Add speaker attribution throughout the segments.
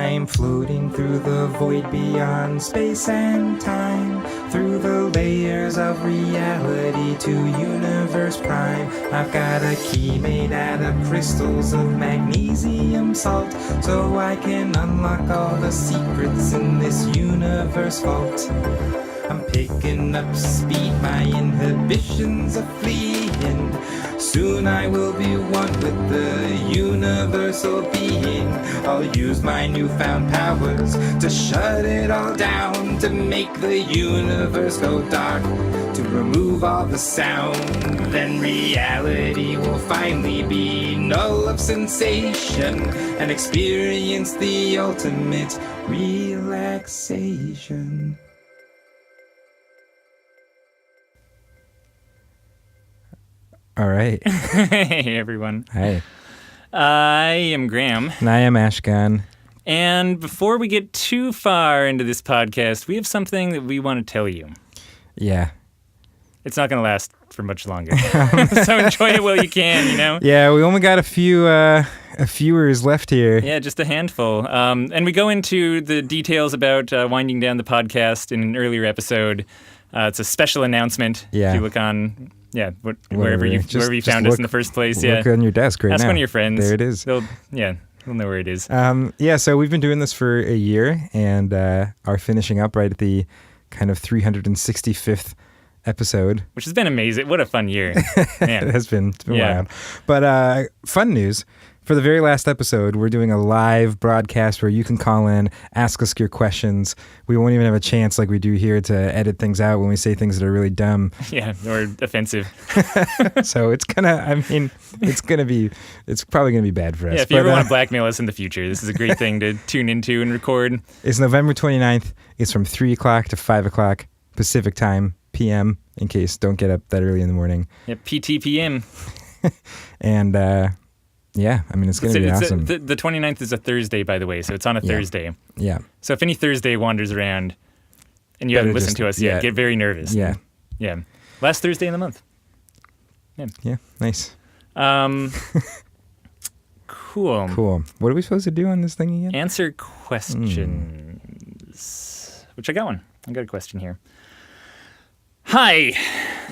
Speaker 1: I'm floating through the void beyond space and time, through the layers of reality to universe prime. I've got a key made out of crystals of magnesium salt, so I can unlock all the secrets in this universe vault. I'm picking up speed, my inhibitions are fleeing. Soon I will be one with the universal being. I'll use my newfound powers to shut it all down, to make the universe go dark, to remove all the sound. Then reality will finally be null of sensation, and experience the ultimate relaxation.
Speaker 2: All right.
Speaker 3: Hey, everyone.
Speaker 2: Hi.
Speaker 3: I am Graham.
Speaker 2: And I am Ashkahn.
Speaker 3: And before we get too far into this podcast, we have something that we want to tell you.
Speaker 2: Yeah.
Speaker 3: It's not going to last for much longer. So enjoy it while you can, you know?
Speaker 2: Yeah, we only got a few viewers left here.
Speaker 3: Yeah, just a handful. And we go into the details about winding down the podcast in an earlier episode. It's a special announcement.
Speaker 2: Yeah.
Speaker 3: If you look on... Yeah, wherever you found us in the first place.
Speaker 2: Look on your desk right now.
Speaker 3: Ask one of your friends.
Speaker 2: There it is.
Speaker 3: They'll know where it is.
Speaker 2: Yeah, so we've been doing this for a year and are finishing up right at the kind of 365th episode.
Speaker 3: Which has been amazing. What a fun year. Man.
Speaker 2: It has been. It's been wild. But fun news. For the very last episode, we're doing a live broadcast where you can call in, ask us your questions. We won't even have a chance like we do here to edit things out when we say things that are really dumb.
Speaker 3: Yeah, or offensive.
Speaker 2: So it's probably gonna be bad for us.
Speaker 3: Yeah, if you ever want to blackmail us in the future, this is a great thing to tune into and record.
Speaker 2: It's November 29th. It's from 3 o'clock to 5 o'clock Pacific time, PM, in case don't get up that early in the morning.
Speaker 3: Yeah, PTPM.
Speaker 2: And, yeah, I mean, it's going to be awesome.
Speaker 3: The 29th is a Thursday, by the way, so it's on a Thursday.
Speaker 2: Yeah.
Speaker 3: So if any Thursday wanders around and you haven't listened to us yet, get very nervous.
Speaker 2: Yeah.
Speaker 3: Yeah. Last Thursday in the month.
Speaker 2: Yeah. Yeah, nice.
Speaker 3: Cool.
Speaker 2: What are we supposed to do on this thing again?
Speaker 3: Answer questions. Which I got one. I got a question here. Hi.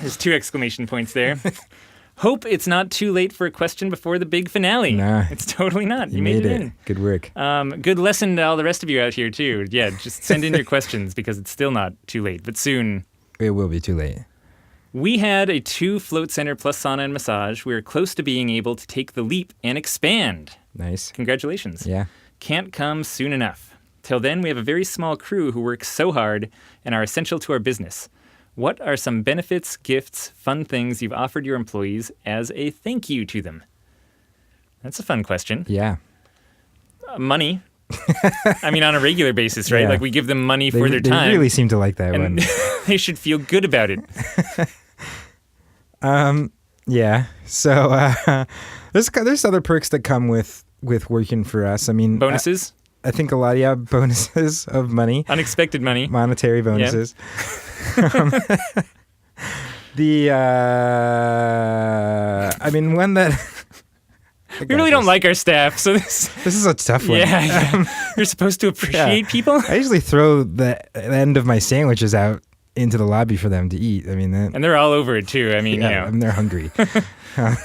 Speaker 3: There's 2 exclamation points there. Hope it's not too late for a question before the big finale.
Speaker 2: Nah.
Speaker 3: It's totally not. You
Speaker 2: made it
Speaker 3: in.
Speaker 2: Good work.
Speaker 3: Good lesson to all the rest of you out here, too. Yeah, just send in your questions because it's still not too late, but soon.
Speaker 2: It will be too late.
Speaker 3: We had a 2 float center plus sauna and massage. We are close to being able to take the leap and expand.
Speaker 2: Nice.
Speaker 3: Congratulations.
Speaker 2: Yeah.
Speaker 3: Can't come soon enough. Till then, we have a very small crew who work so hard and are essential to our business. What are some benefits, gifts, fun things you've offered your employees as a thank you to them? That's a fun question.
Speaker 2: Yeah.
Speaker 3: Money. I mean, on a regular basis, right?
Speaker 2: Yeah.
Speaker 3: Like we give them money for their time.
Speaker 2: They really seem to like that
Speaker 3: and
Speaker 2: one.
Speaker 3: They should feel good about it.
Speaker 2: Yeah. So there's other perks that come with working for us. I mean,
Speaker 3: bonuses.
Speaker 2: I think a lot, bonuses of money.
Speaker 3: Unexpected money.
Speaker 2: Monetary bonuses.
Speaker 3: Yep.
Speaker 2: One that...
Speaker 3: We really don't like our staff, so this
Speaker 2: is a tough one.
Speaker 3: Yeah. You're supposed to appreciate people.
Speaker 2: I usually throw the end of my sandwiches out into the lobby for them to eat. I mean,
Speaker 3: and they're all over it too. I mean,
Speaker 2: and they're hungry.
Speaker 3: A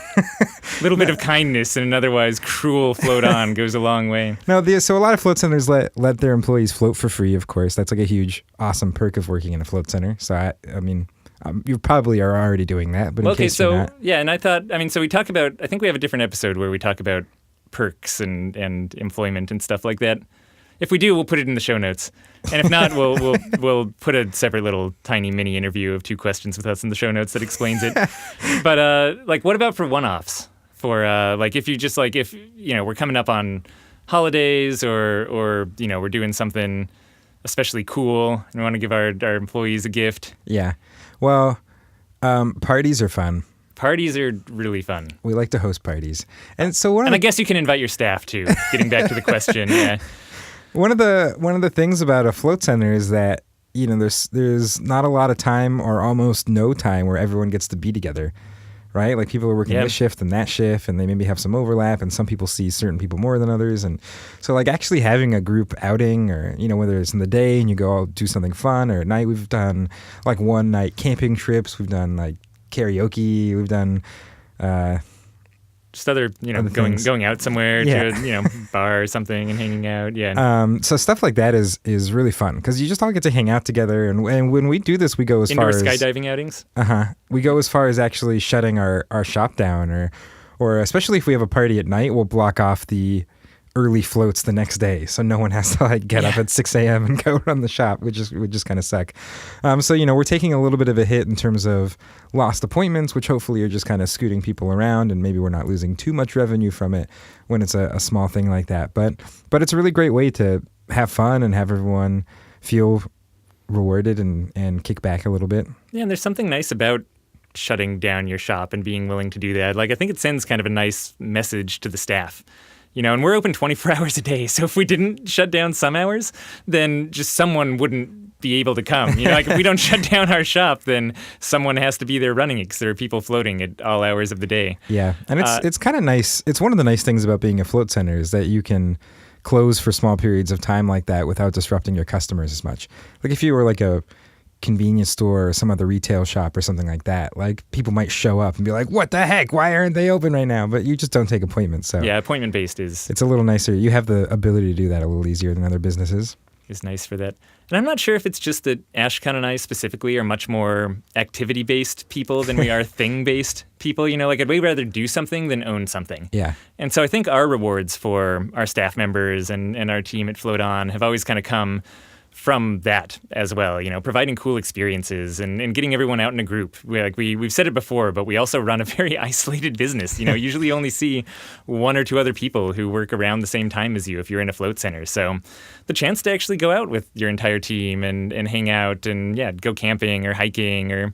Speaker 3: little bit of kindness in an otherwise cruel float on goes a long way.
Speaker 2: No, so a lot of float centers let their employees float for free, of course. That's like a huge, awesome perk of working in a float center. So, you probably are already doing that, but in case you're not.
Speaker 3: Yeah, and I thought, so we talk about, I think we have a different episode where we talk about perks and employment and stuff like that. If we do, we'll put it in the show notes. And if not, we'll put a separate little tiny mini interview of 2 questions with us in the show notes that explains it. But what about for one-offs? For if you just if we're coming up on holidays or we're doing something especially cool and we want to give our employees a gift.
Speaker 2: Yeah. Well, parties are fun.
Speaker 3: Parties are really fun.
Speaker 2: We like to host parties. And so
Speaker 3: I guess you can invite your staff too. Getting back to the question, yeah.
Speaker 2: One of the things about a float center is that there's not a lot of time or almost no time where everyone gets to be together, right? Like people are working this shift and that shift, and they maybe have some overlap, and some people see certain people more than others. And so like actually having a group outing, or, you know, whether it's in the day and you go out do something fun, or at night, we've done like one night camping trips, we've done like karaoke, we've done
Speaker 3: just other, you know, going out somewhere to a, you know, bar or something and hanging out.
Speaker 2: So stuff like that is really fun because you just all get to hang out together. And when we do this, we go as far as
Speaker 3: skydiving outings.
Speaker 2: We go as far as actually shutting our shop down, or especially if we have a party at night, we'll block off the early floats the next day, so no one has to like get up at 6 a.m. and go run the shop, which would just kind of suck. So, you know, we're taking a little bit of a hit in terms of lost appointments, which hopefully are just kind of scooting people around, and maybe we're not losing too much revenue from it when it's a small thing like that. But it's a really great way to have fun and have everyone feel rewarded and kick back a little bit.
Speaker 3: Yeah, and there's something nice about shutting down your shop and being willing to do that. Like, I think it sends kind of a nice message to the staff. You know, and we're open 24 hours a day. So if we didn't shut down some hours, then just someone wouldn't be able to come. You know, like if we don't shut down our shop, then someone has to be there running it because there are people floating at all hours of the day.
Speaker 2: Yeah, and it's kind of nice. It's one of the nice things about being a float center is that you can close for small periods of time like that without disrupting your customers as much. Like if you were like a convenience store or some other retail shop or something like that, like people might show up and be like, what the heck, why aren't they open right now? But you just don't take appointments. So
Speaker 3: yeah, appointment based it's
Speaker 2: a little nicer. You have the ability to do that a little easier than other businesses.
Speaker 3: Is nice for that. And I'm not sure if it's just that Ashkahn and I specifically are much more activity based people than we are thing based people. You know, like I'd way rather do something than own something.
Speaker 2: Yeah.
Speaker 3: And so I think our rewards for our staff members and our team at Float On have always kind of come from that as well, you know, providing cool experiences and getting everyone out in a group. We've said it before, but we also run a very isolated business. You know, usually only see one or two other people who work around the same time as you if you're in a float center. So the chance to actually go out with your entire team and hang out and, go camping or hiking or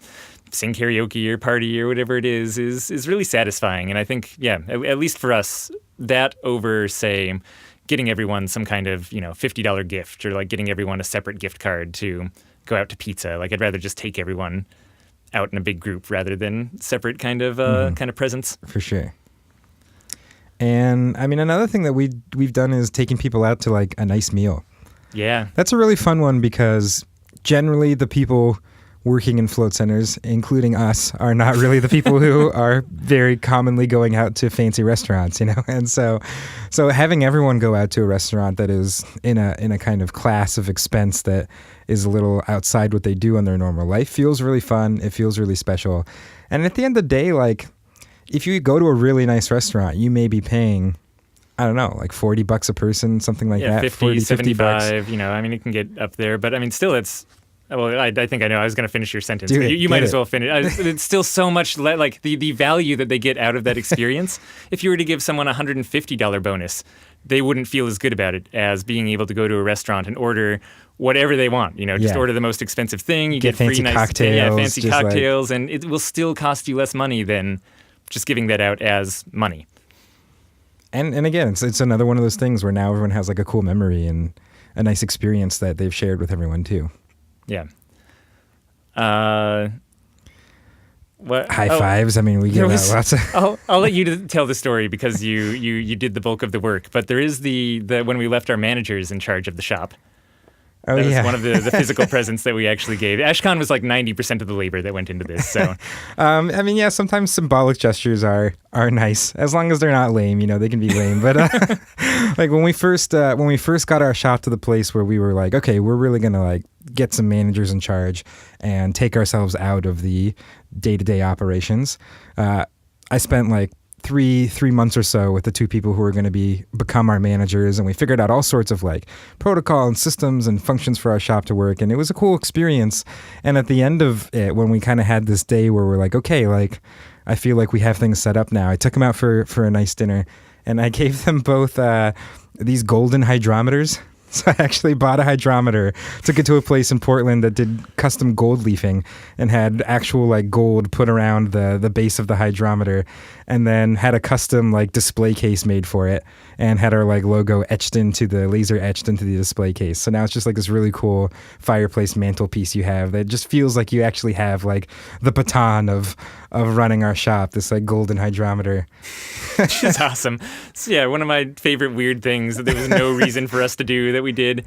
Speaker 3: sing karaoke or party or whatever it is really satisfying. And I think, at least for us, that over, say, getting everyone some kind of, $50 gift or like getting everyone a separate gift card to go out to pizza. Like I'd rather just take everyone out in a big group rather than separate kind of presents.
Speaker 2: For sure. And I mean, another thing that we've done is taking people out to like a nice meal.
Speaker 3: Yeah.
Speaker 2: That's a really fun one because generally the people working in float centers, including us, are not really the people who are very commonly going out to fancy restaurants, you know? And so having everyone go out to a restaurant that is in a kind of class of expense that is a little outside what they do in their normal life feels really fun. It feels really special. And at the end of the day, like if you go to a really nice restaurant, you may be paying, I don't know, like $40 a person, something like that.
Speaker 3: 50, 75, $50. I mean, it can get up there, but I mean, still it's, well, I think I know. I was going to finish your sentence. You might as well finish. It's still so much like the value that they get out of that experience. If you were to give someone a $150 bonus, they wouldn't feel as good about it as being able to go to a restaurant and order whatever they want. Just order the most expensive thing. You get free nice
Speaker 2: cocktails,
Speaker 3: fancy cocktails, and it will still cost you less money than just giving that out as money.
Speaker 2: And again, it's another one of those things where now everyone has like a cool memory and a nice experience that they've shared with everyone too.
Speaker 3: Yeah.
Speaker 2: What high fives? I mean, we give out lots of.
Speaker 3: I'll let you tell the story because you did the bulk of the work. But there is the when we left our managers in charge of the shop.
Speaker 2: Oh,
Speaker 3: that
Speaker 2: yeah.
Speaker 3: was one of the physical presents that we actually gave. Ashkahn was like 90% of the labor that went into this. So,
Speaker 2: I mean, yeah, sometimes symbolic gestures are nice as long as they're not lame. They can be lame. But like when we first got our shop to the place where we were like, okay, we're really gonna like get some managers in charge and take ourselves out of the day-to-day operations. I spent like three months or so with the two people who were going to become our managers, and we figured out all sorts of like protocol and systems and functions for our shop to work, and it was a cool experience. And at the end of it, when we kind of had this day where we're like, okay, like I feel like we have things set up now, I took them out for a nice dinner, and I gave them both these golden hydrometers. So I actually bought a hydrometer, took it to a place in Portland that did custom gold leafing and had actual like gold put around the base of the hydrometer. and then had a custom like display case made for it, and had our like logo laser etched into the display case. So now it's just like this really cool fireplace mantelpiece you have that just feels like you actually have like the baton of running our shop, this like golden hydrometer.
Speaker 3: Which is awesome. So yeah, one of my favorite weird things that there was no reason for us to do that we did.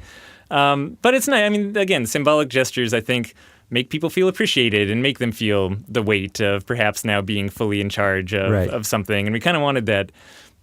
Speaker 3: But it's nice. I mean, again, symbolic gestures, I think, make people feel appreciated and make them feel the weight of perhaps now being fully in charge of something. And we kind of wanted that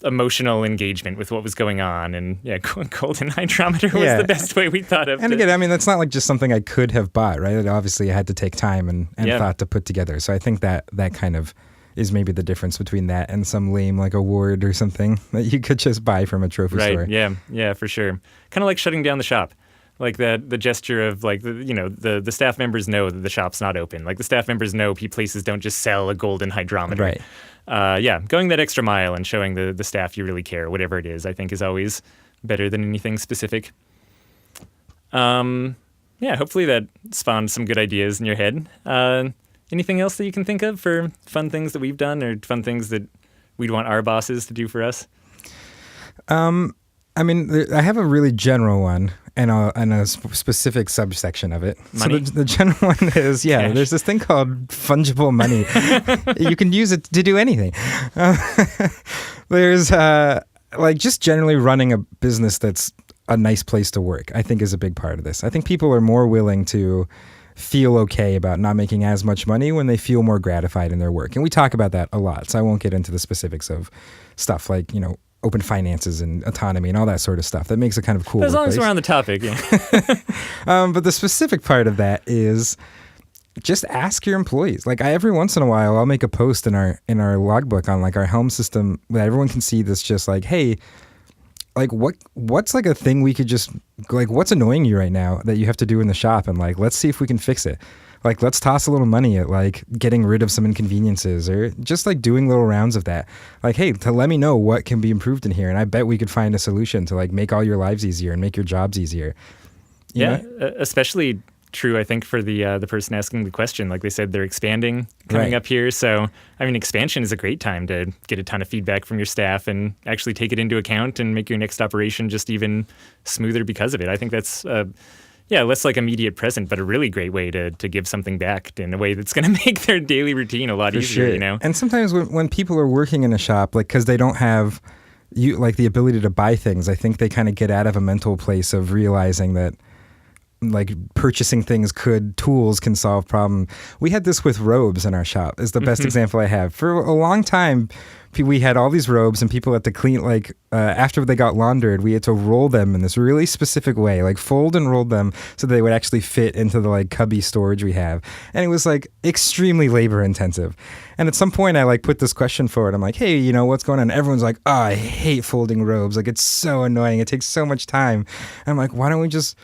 Speaker 3: emotional engagement with what was going on. And yeah, golden hydrometer was the best way we thought of.
Speaker 2: And again, I mean, that's not like just something I could have bought, right? It obviously had to take time and thought to put together. So I think that kind of is maybe the difference between that and some lame like award or something that you could just buy from a trophy store.
Speaker 3: Right, yeah, for sure. Kind of like shutting down the shop. Like the gesture of like, the staff members know that the shop's not open. Like the staff members know places don't just sell a golden hydrometer.
Speaker 2: Right.
Speaker 3: Going that extra mile and showing the staff you really care, whatever it is, I think is always better than anything specific. Hopefully that spawned some good ideas in your head. Anything else that you can think of for fun things that we've done or fun things that we'd want our bosses to do for us?
Speaker 2: I mean, I have a really general one and a specific subsection of it.
Speaker 3: Money?
Speaker 2: So the general one is,
Speaker 3: Cash.
Speaker 2: There's this thing called fungible money. You can use it to do anything. There's like just generally running a business that's a nice place to work, I think is a big part of this. I think people are more willing to feel okay about not making as much money when they feel more gratified in their work. And we talk about that a lot, so I won't get into the specifics of stuff like, open finances and autonomy and all that sort of stuff. That makes it kind of cool.
Speaker 3: But as long as we're on the topic, yeah.
Speaker 2: But the specific part of that is just ask your employees. Like every once in a while, I'll make a post in our logbook on like our Helm system that everyone can see this just like, hey, like what's like a thing we could just like, what's annoying you right now that you have to do in the shop? And like, let's see if we can fix it. Like, let's toss a little money at like getting rid of some inconveniences or just like doing little rounds of that. Like, hey, to let me know what can be improved in here. And I bet we could find a solution to like make all your lives easier and make your jobs easier. You know?
Speaker 3: Especially true, I think, for the person asking the question. Like they said, they're expanding coming up here. So, I mean, expansion is a great time to get a ton of feedback from your staff and actually take it into account and make your next operation just even smoother because of it. I think that's less like immediate present, but a really great way to give something back in a way that's going to make their daily routine a lot easier,
Speaker 2: Sure. And sometimes when people are working in a shop, like because they don't have the ability to buy things, I think they kind of get out of a mental place of realizing that like purchasing tools can solve problem. We had this with robes in our shop is the best example I have. For a long time, we had all these robes and people had to clean, after they got laundered, we had to roll them in this really specific way, like fold and roll them so they would actually fit into the like cubby storage we have. And it was like extremely labor intensive. And at some point I like put this question forward. I'm like, hey, what's going on? Everyone's like, oh, I hate folding robes. Like it's so annoying. It takes so much time. And I'm like, why don't we just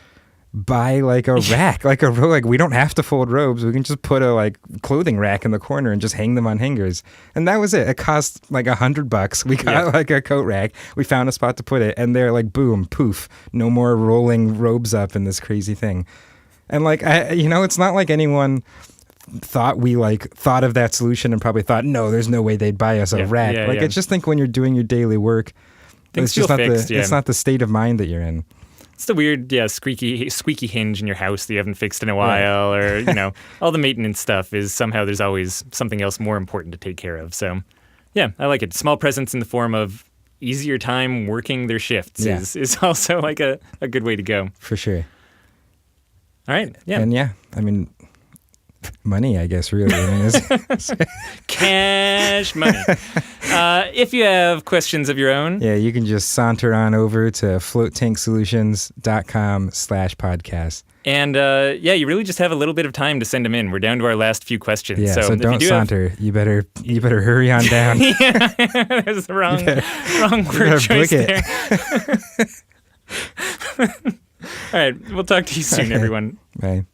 Speaker 2: buy like a rack, like a row? Like we don't have to fold robes. We can just put a like clothing rack in the corner and just hang them on hangers. And that was it. It cost like $100. We got like a coat rack. We found a spot to put it, and they're like, boom, poof, no more rolling robes up in this crazy thing. And like, it's not like anyone thought of that solution and probably thought, no, there's no way they'd buy us a rack. I just think when you're doing your daily work, it's just not it's not the state of mind that you're in.
Speaker 3: It's the weird, squeaky hinge in your house that you haven't fixed in a while, or, all the maintenance stuff is somehow there's always something else more important to take care of. So, yeah, I like it. Small presents in the form of easier time working their shifts is also like a good way to go.
Speaker 2: For sure.
Speaker 3: All right, yeah.
Speaker 2: And I mean, money, I guess, really. Is
Speaker 3: cash money. If you have questions of your own.
Speaker 2: Yeah, you can just saunter on over to floatanksolutions.com/podcast.
Speaker 3: And you really just have a little bit of time to send them in. We're down to our last few questions.
Speaker 2: Yeah, so don't saunter. You better hurry on down.
Speaker 3: Yeah, there's the wrong word choice there. All right, we'll talk to you soon, everyone.
Speaker 2: Bye.